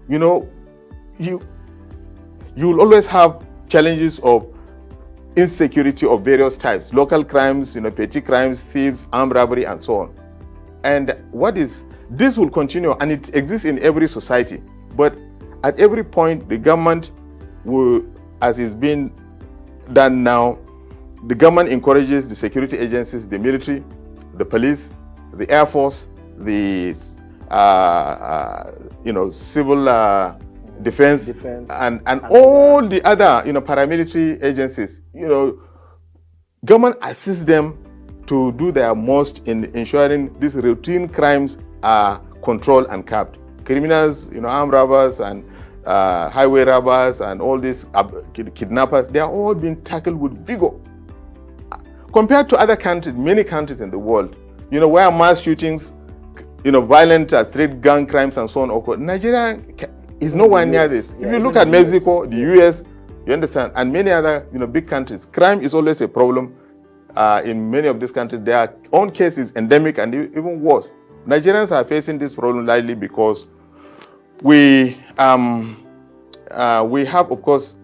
you know, you'll always have challenges of insecurity of various types, local crimes, petty crimes, thieves, armed robbery, and so on. And this will continue, and it exists in every society. But at every point, the government will, as is being done now, the government encourages the security agencies, the military, the police, the Air Force, the civil defense, and all the other paramilitary agencies. Government assists them to do their most in ensuring these routine crimes are controlled and capped. Criminals, armed robbers and highway robbers and all these kidnappers, they are all being tackled with vigor. Compared to other countries, many countries in the world, where mass shootings, violent street gang crimes and so on occur, Nigeria is nowhere near this. If you look at Mexico, the US, you understand, and many other big countries, crime is always a problem. In many of these countries, their own case is endemic and even worse. Nigerians are facing this problem largely because we have, of course,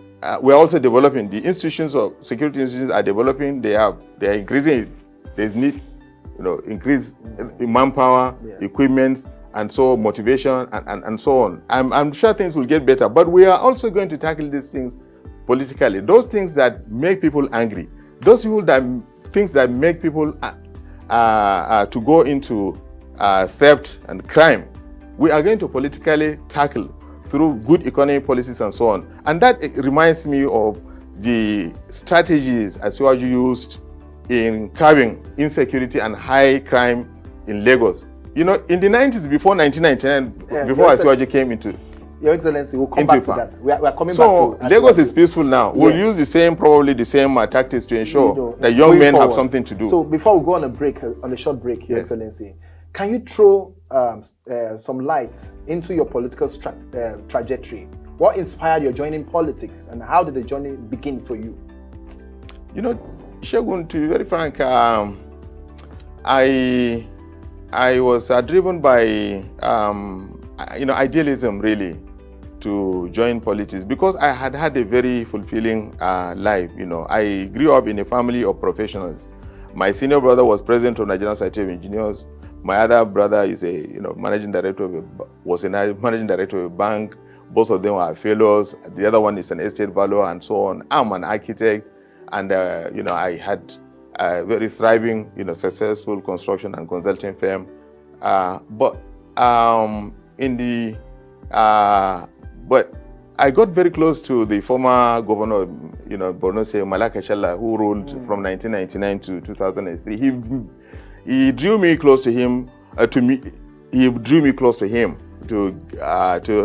we are also developing. The institutions of security institutions are developing. They are increasing. There's need, increase in manpower, equipment, and so motivation, and so on. I'm sure things will get better, but we are also going to tackle these things politically. Those things that make people angry, those things that make people to go into theft and crime, we are going to politically tackle through good economic policies and so on. And that reminds me of the strategies Asiwaju used in curbing insecurity and high crime in Lagos. In the 90s, before 1999, before Asiwaju came into Your Excellency, we'll come back to that. We are coming back to So Lagos is peaceful now. We'll use probably the same tactics to ensure that young men have something to do. So before we go on a short break, Your Excellency, can you throw some light into your political trajectory? What inspired your joining politics, and how did the journey begin for you? Shegun, to be very frank, I was driven by idealism, really, to join politics, because I had a very fulfilling life. I grew up in a family of professionals. My senior brother was president of Nigerian Society of Engineers. My other brother is managing director of a bank. Both of them are fellows. The other one is an estate valuer and so on. I'm an architect, and I had a very thriving, successful construction and consulting firm. But I got very close to the former governor, Borno State, Malaka Shalla, who ruled from 1999 to 2003. He drew me close to him. He drew me close to him to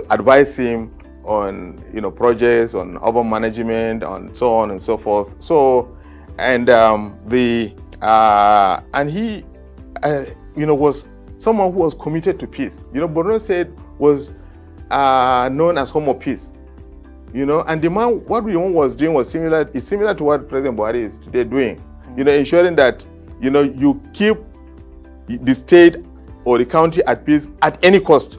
advise him on projects, on urban management, on so on and so forth. So, and he was someone who was committed to peace. Borno State was known as home of peace. And the man, what the man was doing was similar to what President Buhari is today doing. Ensuring that you keep the state or the county at peace at any cost.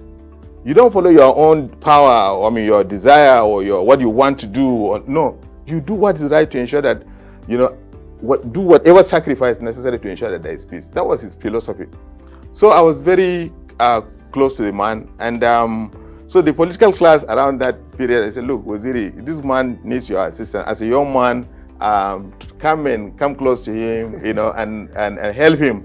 You don't follow your own power, your desire, or what you want to do. No, you do what is right to ensure that, do whatever sacrifice necessary to ensure that there is peace. That was his philosophy. So I was very close to the man, and so the political class around that period, I said, look, Waziri, this man needs your assistance. As a young man, come close to him, and help him,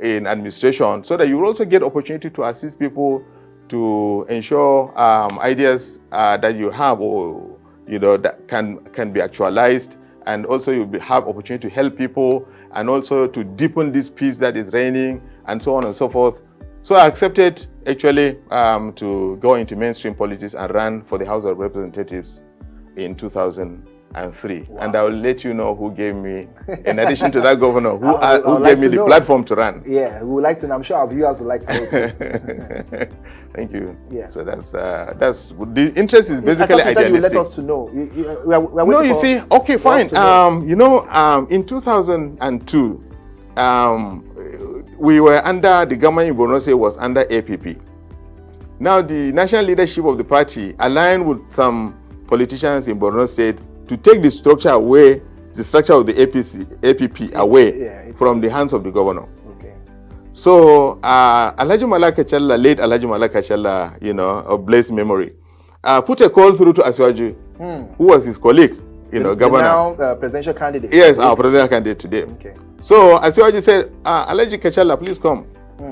in administration, so that you will also get opportunity to assist people to ensure ideas that you have, or that can be actualized, and also you'll have opportunity to help people, and also to deepen this peace that is reigning, and so on and so forth. So I accepted actually to go into mainstream politics and run for the House of Representatives in 2003. Wow. And I will let you know who gave me, in addition to that governor, who gave me the platform to run. Yeah, we would like to know. I'm sure our viewers would like to know too. Thank you. Yeah. So that's the interest is basically idealistic. You let us to know. You see, okay, fine. In 2002, we were under, the government in Borno State was under APP. Now the national leadership of the party aligned with some politicians in Borno State to take the structure away, the structure of the APP away from the hands of the governor. Okay. So Alhaji Malaka Challa, late Alhaji Malaka Challa, you know, of blessed memory, put a call through to Asiwaju, who was his colleague, you know, governor. Now presidential candidate. Yes, our presidential candidate today. Okay. So Asiwaju said, Alhaji Kachala, please come.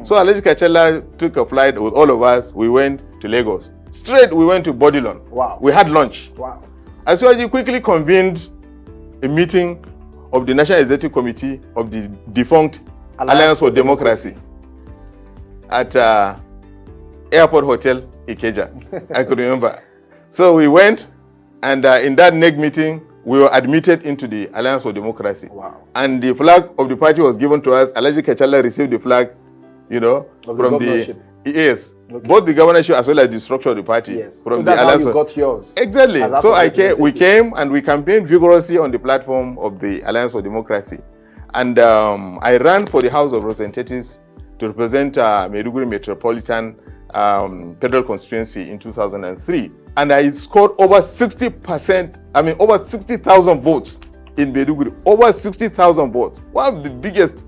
So Alhaji Kachala took a flight with all of us. We went to Lagos. Straight, we went to Bodilon. Wow. We had lunch. Wow. Asiwaju quickly convened a meeting of the National Executive Committee of the defunct Alliance for Democracy at Airport Hotel, Ikeja. I could remember. So we went, and in that NEG meeting, we were admitted into the Alliance for Democracy. Wow. And the flag of the party was given to us. Alhaji Kachala received the flag, you know, from the yes, okay. Both the governorship as well as the structure of the party. Yes. From so that's the Alliance how you got yours. Exactly. So we came and we campaigned vigorously on the platform of the Alliance for Democracy. And I ran for the House of Representatives to represent Maiduguri Metropolitan Federal Constituency in 2003. And I scored over 60%, over 60,000 votes in Maiduguri. Over 60,000 votes. One of the biggest.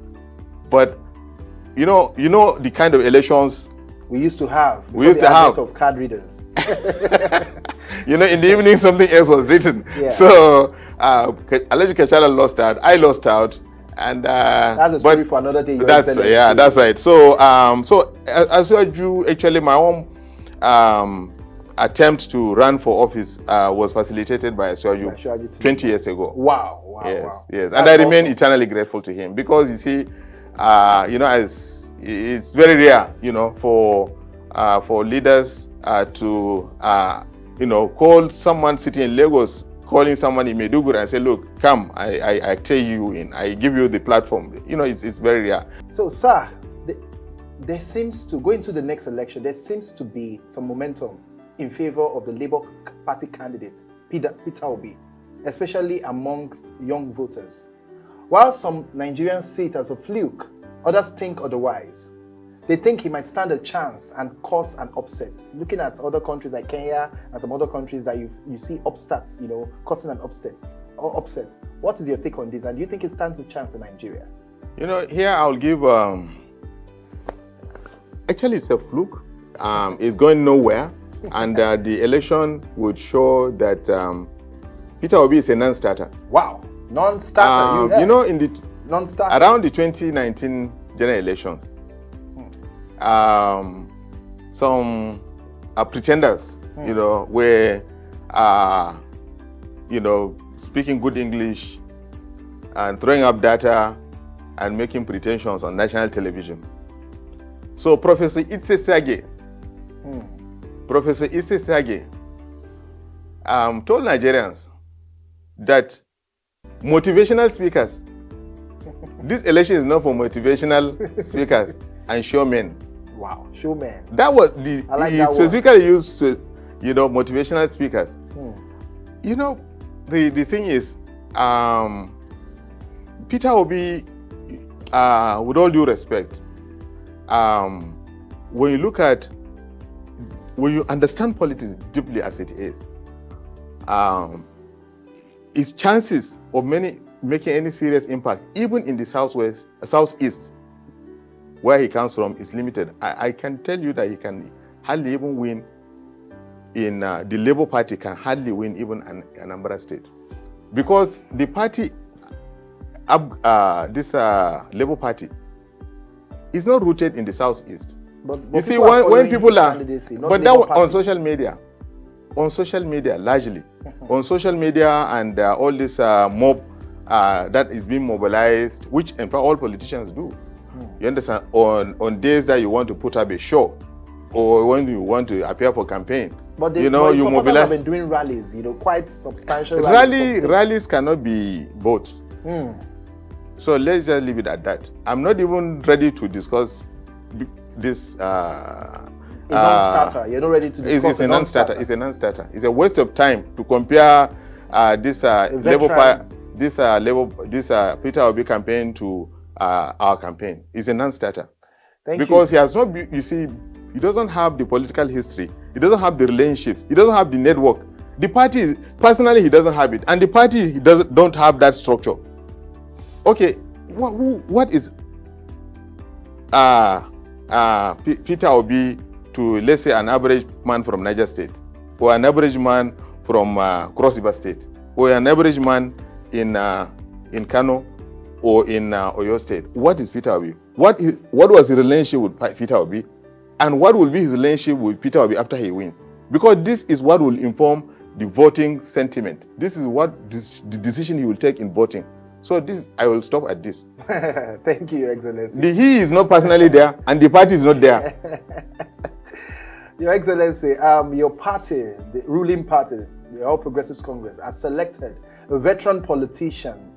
But you know the kind of elections we used to have. We used to have of card readers. You know, in the evening something else was written. Yeah. So Alhaji Kachala lost out. I lost out, and that's a story for another day. That's right. So Asiwaju, actually, my own attempt to run for office was facilitated by Asiwaju 20 years ago. Wow. Yes, and I remain eternally grateful to him, because you see, you know, as it's very rare, you know, for leaders to you know, call someone sitting in Lagos, calling someone in Maiduguri and say, look, come, I take you in, I give you the platform. You know, it's very rare. So, sir, there seems to, going to the next election, there seems to be some momentum in favor of the Labour Party candidate, Peter Obi, especially amongst young voters. While some Nigerians see it as a fluke, others think otherwise. They think he might stand a chance and cause an upset. Looking at other countries like Kenya and some other countries that you see upstarts, you know, causing an upset. What is your take on this? And do you think it stands a chance in Nigeria? You know, here I'll give, actually it's a fluke. It's going nowhere. And the election would show that Peter Obi is a non-starter. Wow, non-starter. You know, in the non-starter around the 2019 general elections, some pretenders, you know, were you know, speaking good English and throwing up data and making pretensions on national television. So Professor Itse Sage told Nigerians that motivational speakers, this election is not for motivational speakers and showmen. Wow, showmen. That was he specifically used, you know, motivational speakers. You know, the thing is, Peter Obi, with all due respect, when you understand politics deeply as it is, his chances of making any serious impact, even in the southeast, where he comes from, is limited. I can tell you that he can hardly even win in the Labour Party, can hardly win even an Anambra State, because the party, this Labour Party, is not rooted in the southeast. But you see, when people are, but that on social media, largely, on social media and all this mob that is being mobilized, which in fact all politicians do. You understand? On days that you want to put up a show, or when you want to appear for campaign, but you know, you mobilize. Have been doing rallies, you know, quite substantial rallies cannot be bought. So let's just leave it at that. I'm not even ready to discuss this. A non-starter. You're not ready to discuss. It's a non-starter. It's a non-starter. It's a waste of time to compare this Peter Obi campaign to our campaign. It's a non-starter. Because he has not, you see, He doesn't have the political history. He doesn't have the relationships. He doesn't have the network. The party, personally, he doesn't have it. And the party, he don't have that structure. Okay, what is Peter Obi to, let's say, an average man from Niger State, or an average man from Cross River State, or an average man in Kano or in Oyo State? What is Peter Obi? What was his relationship with Peter Obi? And what will be his relationship with Peter Obi after he wins? Because this is what will inform the voting sentiment. This is what the decision he will take in voting. So I will stop at this. Thank you, Excellency. He is not personally there, and the party is not there. Your Excellency, your party, the ruling party, the All Progressives Congress, has selected a veteran politician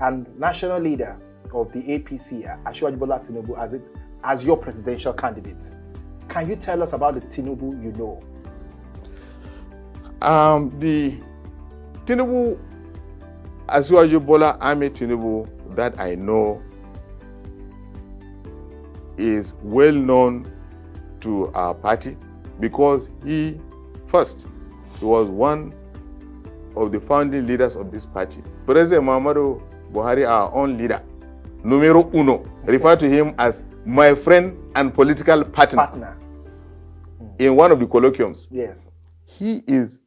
and national leader of the APC, Asiwaju Bola Tinubu, as your presidential candidate. Can you tell us about the Tinubu you know? The Tinubu, Asiwaju Bola Ahmed Tinubu, that I know is well known to our party because he was one of the founding leaders of this party. President Muhammadu Buhari, our own leader, numero uno, referred to him as my friend and political partner. In one of the colloquiums. Yes. He is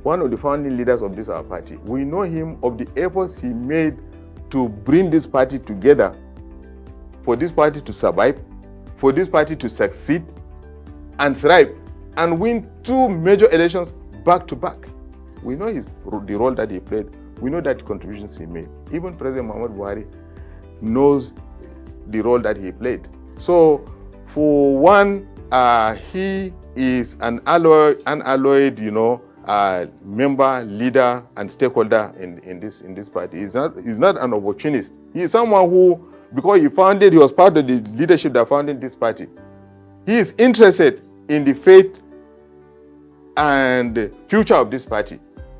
one of the founding leaders of this our party. We know him of the efforts he made to bring this party together, for this party to survive, for this party to succeed and thrive, and win 2 major elections back to back. We know the role that he played. We know that contributions he made. Even President Muhammadu Buhari knows the role that he played. So, for one, he is an unalloyed, member, leader, and stakeholder in this party. He's not an opportunist. He is someone who, because he was part of the leadership that founded this party. He is interested in the fate and the future of this party,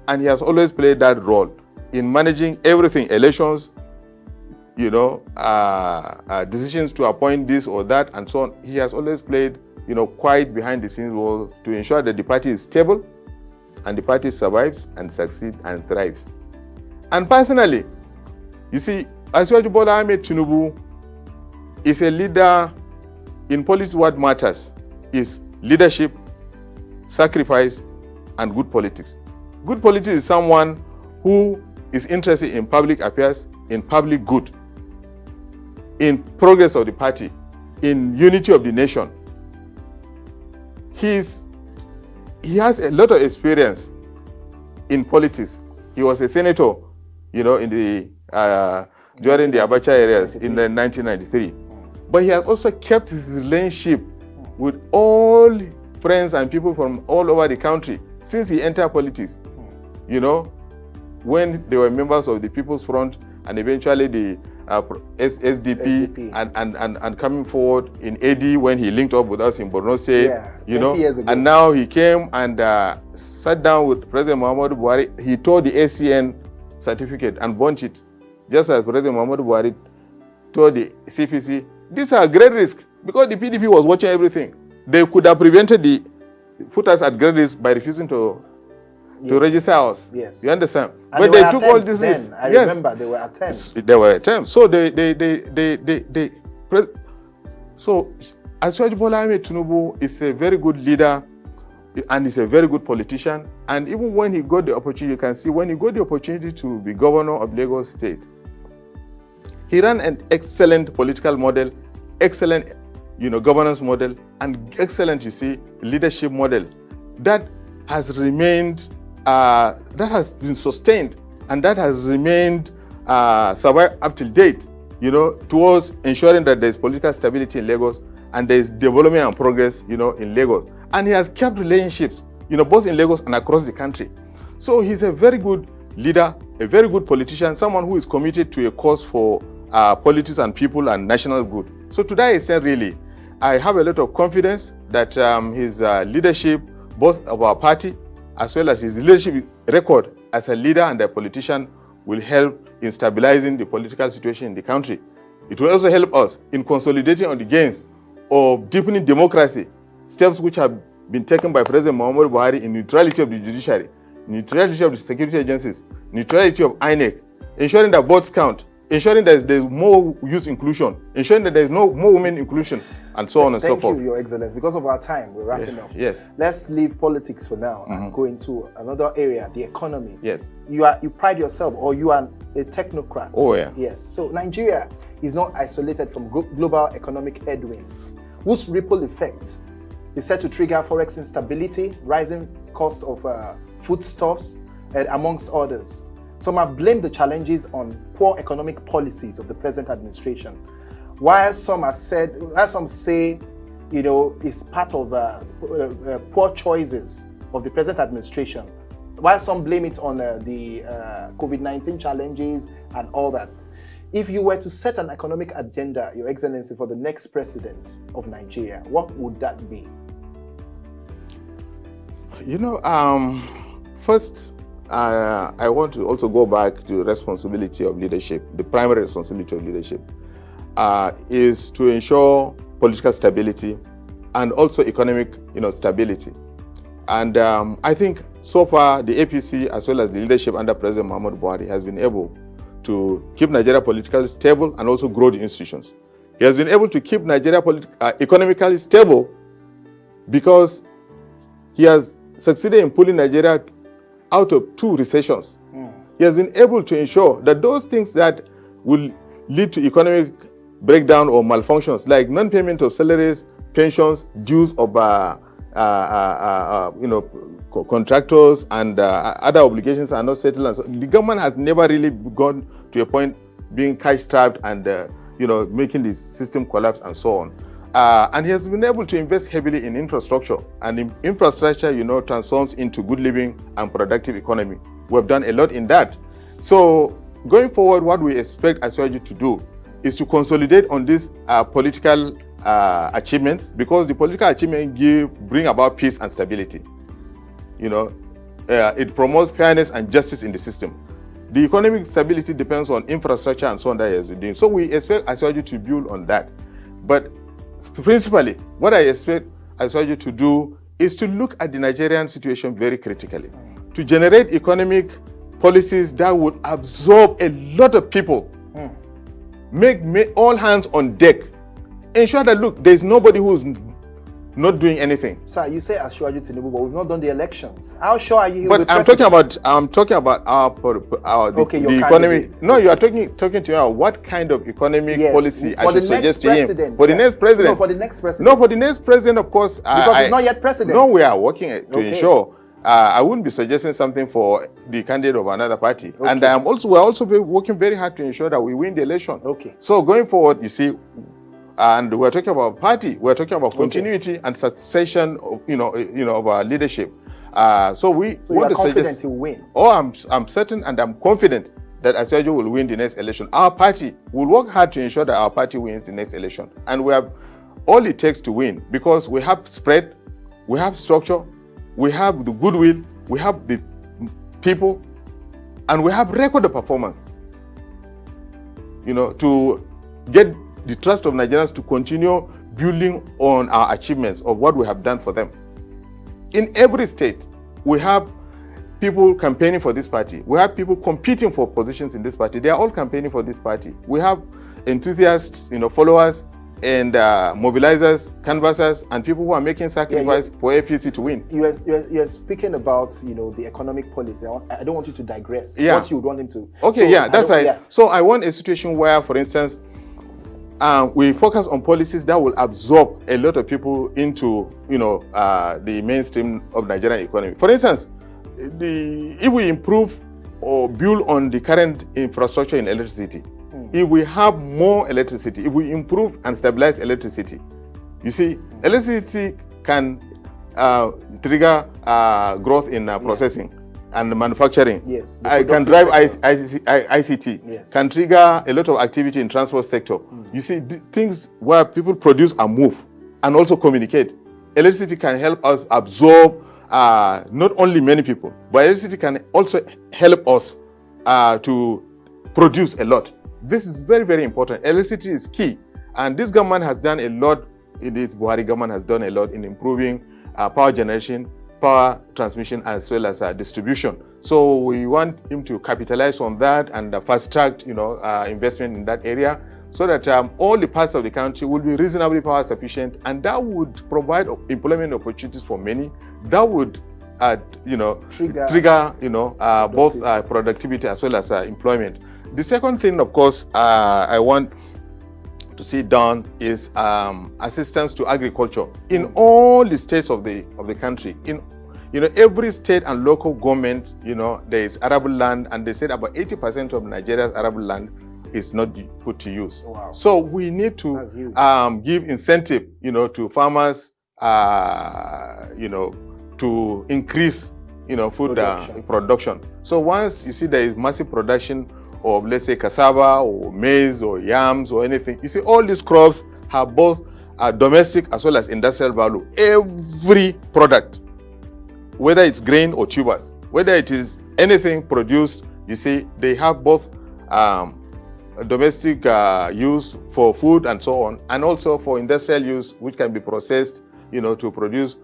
and he has always played that role in managing everything, elections, decisions to appoint this or that, and so on. He has always played, quite behind the scenes role to ensure that the party is stable and the party survives and succeeds and thrives. And personally, you see, Asiwaju Bola Ahmed Tinubu is a leader in politics. What matters is leadership, sacrifice, and good politics. Good politics is someone who is interested in public affairs, in public good, in progress of the party, in unity of the nation. He has a lot of experience in politics. He was a senator, in the during the Abacha areas in the 1993. But he has also kept his relationship with all friends and people from all over the country since he entered politics. When they were members of the People's Front and eventually the SDP. And coming forward in AD when he linked up with us in Borno State, years ago. And now he came and sat down with President Muhammadu Buhari. He tore the ACN certificate and burnt it, just as President Muhammadu Buhari tore the CPC. These are great risks because the PDP was watching everything. They could have put us at great risk by refusing to register us. Yes. You understand? And but they took all this risk. I remember there were attempts. There were attempts. So so Asiwaju Bola Ahmed Tinubu is a very good leader and is a very good politician. And even when he got the opportunity, you can see when he got the opportunity to be governor of Lagos State, he ran an excellent political model, excellent governance model, and excellent, leadership model that has remained, that has been sustained, and that has remained survived up till date, towards ensuring that there is political stability in Lagos and there is development and progress, in Lagos. And he has kept relationships, both in Lagos and across the country. So he's a very good leader, a very good politician, someone who is committed to a cause for politics and people and national good. So to that extent, really, I have a lot of confidence that his leadership, both of our party, as well as his leadership record as a leader and a politician, will help in stabilizing the political situation in the country. It will also help us in consolidating on the gains of deepening democracy steps which have been taken by President Muhammadu Buhari in neutrality of the judiciary, neutrality of the security agencies, neutrality of INEC, ensuring that votes count, ensuring that there's more youth inclusion, ensuring that there's more women inclusion, and so on and so forth. Thank you, Your Excellency. Because of our time, we're wrapping up. Yes. Let's leave politics for now and go into another area, the economy. Yes. You pride yourself, or you are a technocrat. Oh, yeah. Yes. So Nigeria is not isolated from global economic headwinds, whose ripple effect is set to trigger forex instability, rising cost of foodstuffs, and amongst others. Some have blamed the challenges on poor economic policies of the present administration, while some say, it's part of poor choices of the present administration, while some blame it on the COVID-19 challenges and all that. If you were to set an economic agenda, Your Excellency, for the next president of Nigeria, what would that be? First, I want to also go back to responsibility of leadership. The primary responsibility of leadership is to ensure political stability and also economic, stability. And I think so far the APC, as well as the leadership under President Muhammadu Buhari, has been able to keep Nigeria politically stable and also grow the institutions. He has been able to keep Nigeria economically stable because he has succeeded in pulling Nigeria out of 2 recessions. He has been able to ensure that those things that will lead to economic breakdown or malfunctions, like non-payment of salaries, pensions, dues of contractors, and other obligations are not settled. And so the government has never really gone to a point being cash-strapped and making the system collapse and so on. And he has been able to invest heavily in infrastructure, and infrastructure, transforms into good living and productive economy. We have done a lot in that. So going forward, what we expect Asiwaju to do is to consolidate on these political achievements, because the political achievements bring about peace and stability. It promotes fairness and justice in the system. The economic stability depends on infrastructure and so on that he has been doing. So we expect Asiwaju to build on that. But principally, what I expect Asiwaju to do is to look at the Nigerian situation very critically, to generate economic policies that would absorb a lot of people, make all hands on deck, ensure that, look, there's nobody who's not doing anything. Sir, you say Asiwaju Tinubu, but we've not done the elections. How sure are you? But I'm talking about the economy. No, you are talking to me about what kind of economic policy I should suggest to him for the next president. No, for the next president. No, for the next president, of course. Because he's not yet president. No, we are working to ensure. I wouldn't be suggesting something for the candidate of another party. And we're also working very hard to ensure that we win the election. Okay. So going forward, you see, and we're talking about party, we're talking about continuity and succession of, of our leadership. So we want to confident he'll win. Oh, I'm certain and I'm confident that Asiwaju will win the next election. Our party will work hard to ensure that our party wins the next election. And we have all it takes to win, because we have spread, we have structure, we have the goodwill, we have the people, and we have record of performance. To get the trust of Nigerians to continue building on our achievements of what we have done for them. In every state, we have people campaigning for this party. We have people competing for positions in this party. They are all campaigning for this party. We have enthusiasts, followers, and mobilizers, canvassers, and people who are making sacrifice for APC to win. You're speaking about the economic policy. I don't want you to digress. Yeah. What you would want him to. Okay, that's right. Yeah. So I want a situation where, for instance, we focus on policies that will absorb a lot of people into, the mainstream of Nigerian economy. For instance, if we improve or build on the current infrastructure in electricity, if we have more electricity, if we improve and stabilize electricity, you see, electricity can trigger growth in processing and manufacturing. Yes. I can drive ICT. Yes. Can trigger a lot of activity in transport sector. You see, things where people produce and move and also communicate. Electricity can help us absorb not only many people, but electricity can also help us to produce a lot. This is very, very important. Electricity is key. And this government has done a lot Buhari government has done a lot in improving power generation, power transmission, as well as distribution. So we want him to capitalize on that and fast-track, investment in that area, so that all the parts of the country will be reasonably power sufficient, and that would provide employment opportunities for many. That would, trigger, both productivity as well as employment. The second thing, of course, I want to see done is assistance to agriculture in all the states of the country. In every state and local government, there is arable land, and they said about 80% of Nigeria's arable land is not put to use. Wow. So we need to give incentive, to farmers, to increase, food production. So once you see there is massive production of, let's say, cassava or maize or yams or anything, you see all these crops have both domestic as well as industrial value. Every product, whether it's grain or tubers, whether it is anything produced, you see, they have both domestic use for food and so on, and also for industrial use, which can be processed, to produce,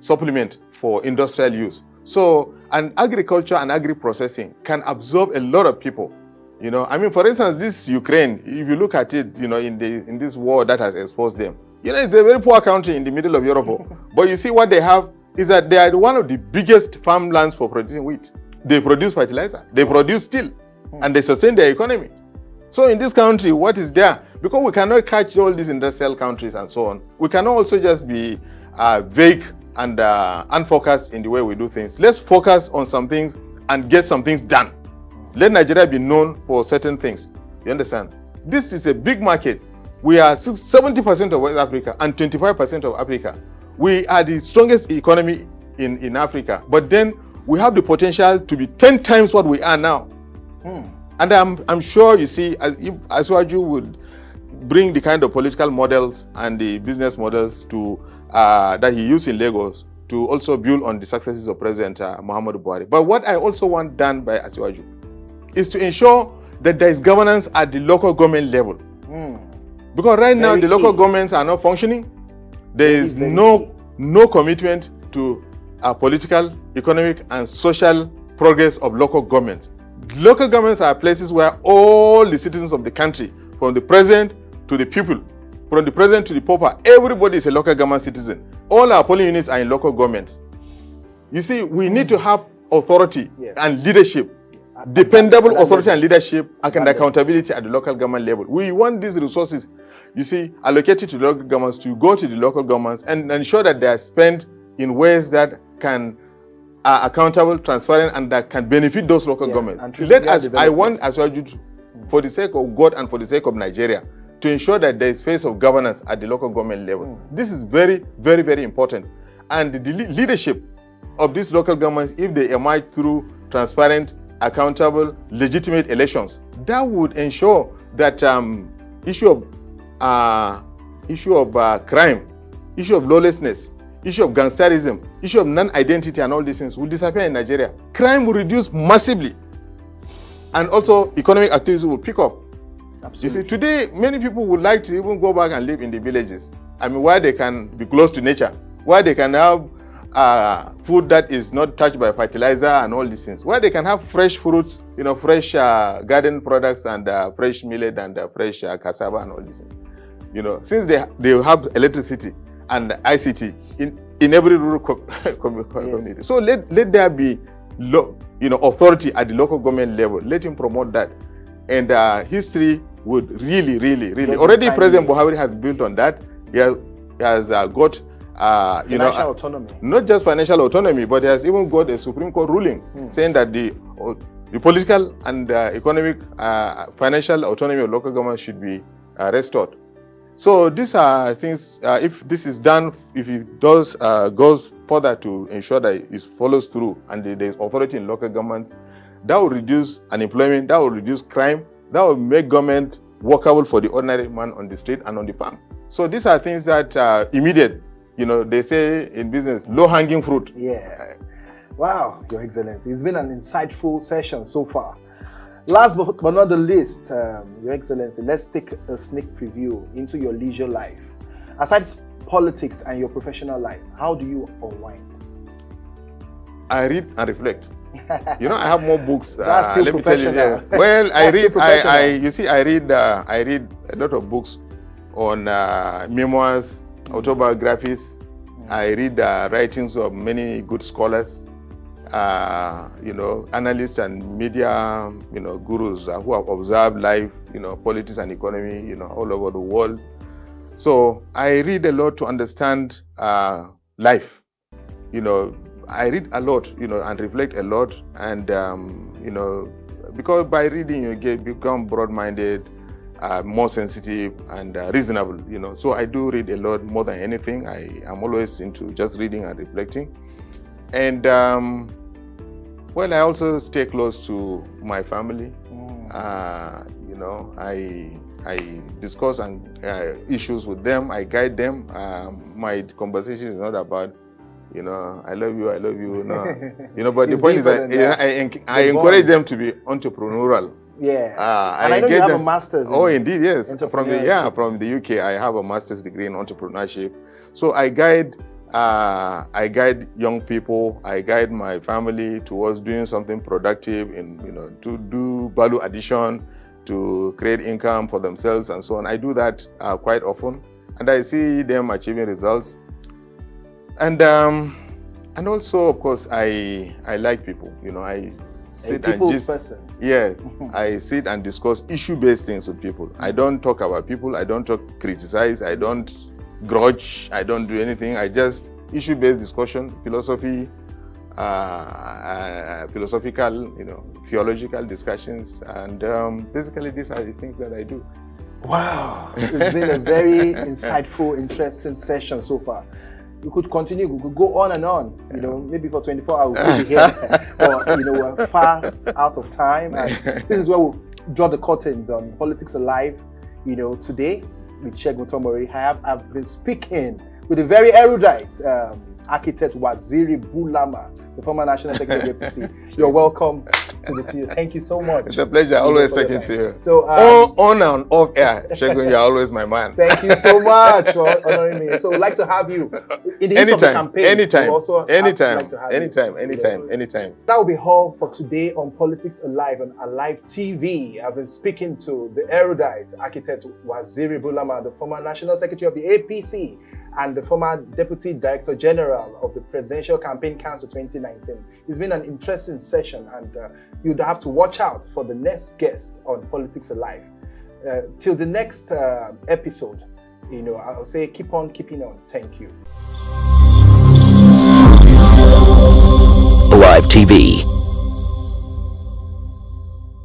supplement for industrial use. So, and agriculture and agri-processing can absorb a lot of people. For instance, this Ukraine, if you look at it, in this war that has exposed them, it's a very poor country in the middle of Europe. But you see what they have is that they are one of the biggest farmlands for producing wheat. They produce fertilizer, they produce steel, and they sustain their economy. So in this country, what is there? Because we cannot catch all these industrial countries and so on, we cannot also just be vague and unfocused in the way we do things. Let's focus on some things and get some things done. Let Nigeria be known for certain things. You understand? This is a big market. We are 70% of West Africa and 25% of Africa. We are the strongest economy in Africa, but then we have the potential to be 10 times what we are now. And I'm sure, you see, as Waju would bring the kind of political models and the business models to that he used in Lagos to also build on the successes of President Muhammadu Buhari. But what I also want done by Asiwaju is to ensure that there is governance at the local government level. Because right now the local governments are not functioning. There is no commitment to political, economic, and social progress of local government. Local governments are places where all the citizens of the country, from the president to the people, from the president to the pauper, everybody is a local government citizen. All our polling units are in local governments. You see, we need to have authority and leadership, dependable authority and leadership and accountability at the local government level. We want these resources, you see, allocated to the local governments to go to the local governments and ensure that they are spent in ways that are accountable, transparent, and that can benefit those local governments. I want, as well, for the sake of God and for the sake of Nigeria, to ensure that there is space of governance at the local government level. This is very, very, very important. And the leadership of these local governments, if they emerge through transparent, accountable, legitimate elections, that would ensure that issue of crime, issue of lawlessness, issue of gangsterism, issue of non-identity and all these things will disappear in Nigeria. Crime will reduce massively. And also economic activities will pick up. Absolutely. You see, today, many people would like to even go back and live in the villages. Where they can be close to nature, where they can have food that is not touched by fertilizer and all these things, where they can have fresh fruits, fresh garden products and fresh millet and fresh cassava and all these things. Since they have electricity and ICT in every rural community. So let there be authority at the local government level. Let him promote that. And history would really already President Buhari has built on that. He has got financial autonomy. Not just financial autonomy, but he has even got a Supreme Court ruling saying that the political and economic financial autonomy of local government should be restored. So these are things, if this is done, if it goes further to ensure that it follows through and there is authority in local government, that will reduce unemployment, that will reduce crime, that will make government workable for the ordinary man on the street and on the farm. So these are things that are immediate. They say in business, low-hanging fruit. Yeah. Wow, Your Excellency. It's been an insightful session so far. Last but not the least, Your Excellency, let's take a sneak preview into your leisure life. Aside politics and your professional life, how do you unwind? I read and reflect. You know, I have more books. That's still let me tell you. professional. Well, I That's still read. professional. You see, I read a lot of books on memoirs, autobiographies. I read writings of many good scholars. You know, analysts and media, you know, gurus who have observed life, you know, politics and economy, you know, all over the world. So I read a lot to understand life. You know, I read a lot, you know, and reflect a lot, and you know, because by reading you become broad-minded, more sensitive, and reasonable. You know, so I do read a lot more than anything. I am always into just reading and reflecting, and well, I also stay close to my family. You know, I discuss issues with them. I guide them. My conversation is not about, you know, I love you, no. You know, but the point is that I encourage them to be entrepreneurial. Yeah. And I know you have a master's. Oh, indeed, yes. From the UK, I have a master's degree in entrepreneurship. So I guide young people. I guide my family towards doing something productive, in, you know, to do value addition, to create income for themselves and so on. I do that quite often, and I see them achieving results. And also, of course, I like people. You know, I sit person. Yeah, I sit and discuss issue-based things with people. I don't talk about people. I don't criticize. I don't grudge. I don't do anything. I just issue-based discussion, philosophy, philosophical, you know, theological discussions, and basically these are the things that I do. Wow, it's been a very insightful, interesting session so far. We could continue, we could go on and on, you know, maybe for 24 hours we'll be here, but, you know, we're fast out of time, and this is where we'll draw the curtains on Politics Alive. You know, today with Segun Tomori, I've been speaking with a very erudite architect Waziri Bulama, the former National Secretary of APC. You're welcome to the studio. Thank you so much. It's a pleasure. Always talking to you. So, on and off air, Segun, you're always my man. Thank you so much for honoring me. So we'd like to have you in the heat of the campaign. Anytime. That will be all for today on Politics Alive on Alive TV. I've been speaking to the erudite architect Waziri Bulama, the former National Secretary of the APC and the former Deputy Director General of the Presidential Campaign Council 2019. It's been an interesting session, and you'd have to watch out for the next guest on Politics Alive. Till the next episode, you know, I'll say keep on keeping on. Thank you. Alive TV.